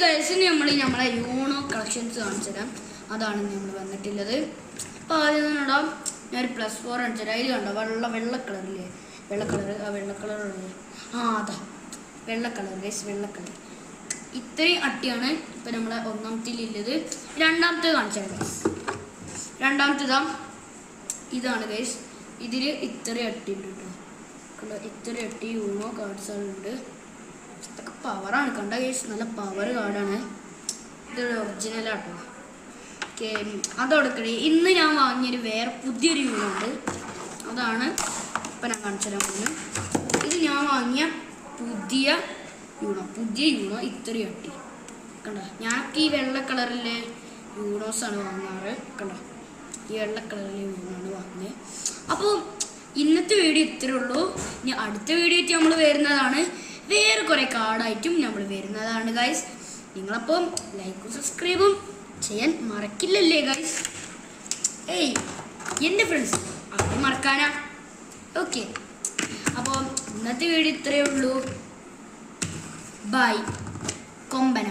ഗൈസിന് നമ്മളെ you know collections കാണിച്ചു തരാം. അതാണ് നമ്മൾ വന്നിട്ടുള്ളത്. അപ്പോൾ ആദ്യം തന്നെ ഇടാം. ഞാനൊരു +4 കാണിച്ചു തരാം. അതിൽ കണ്ടോ വെള്ള കളറില്ലേ, വെള്ള കളറുള്ളത്. അതാ വെള്ള കളർ ഗൈസ്, വെള്ള കളർ. ഇത്രയും അട്ടിയാണ് ഇപ്പം നമ്മളെ ഒന്നാമത്തേലുള്ളത്. രണ്ടാമത്തെ കാണിച്ചു തരാം ഗൈസ്. രണ്ടാമത്തേതാ ഇതാണ് ഗൈസ്. ഇതിൽ ഇത്രയും അട്ടി ഉണ്ട് കേട്ടോ. ഇത്രയും അട്ടി യൂണോ കാർഡ്സുകളുണ്ട്. ഇതൊക്കെ പവറാണ് കണ്ട ഗൈസ്, നല്ല പവർ കാർഡാണ്. ഇതൊരു ഒറിജിനലാട്ടോ. ഓക്കെ, അതോടൊക്കെ ഇന്ന് ഞാൻ വാങ്ങിയൊരു വേറെ പുതിയൊരു യൂണോ ഉണ്ട്. അതാണ് ഇപ്പം ഞാൻ കാണിച്ചു തരാൻ പോകുന്നത്. ഇത് ഞാൻ വാങ്ങിയ പുതിയ യൂണോ ഇത്രയും അട്ടി കണ്ട. ഞാനൊക്കെ ഈ വെള്ള കളറിലെ യൂണോസാണ് വാങ്ങാറ് കണ്ട. ഈ വെള്ള കളറിലെ യൂണോയാണ് വാങ്ങുന്നത്. അപ്പോൾ ഇന്നത്തെ വീഡിയോ ഇത്രയേ ഉള്ളൂ. ഇനി അടുത്ത വീഡിയോ ആയിട്ട് നമ്മൾ വരുന്നതാണ്. വേറെ കുറേ കാർഡായിട്ടും നമ്മൾ വരുന്നതാണ് ഗൈസ്. നിങ്ങളപ്പം ലൈക്കും സബ്സ്ക്രൈബും ചെയ്യാൻ മറക്കില്ലല്ലേ ഗൈസ്? എൻ്റെ ഫ്രണ്ട്സ് അത് മറക്കാനാ. ഓക്കെ, അപ്പോൾ ഇന്നത്തെ വീഡിയോ ഇത്രയേ ഉള്ളൂ. ബൈ കൊമ്പന.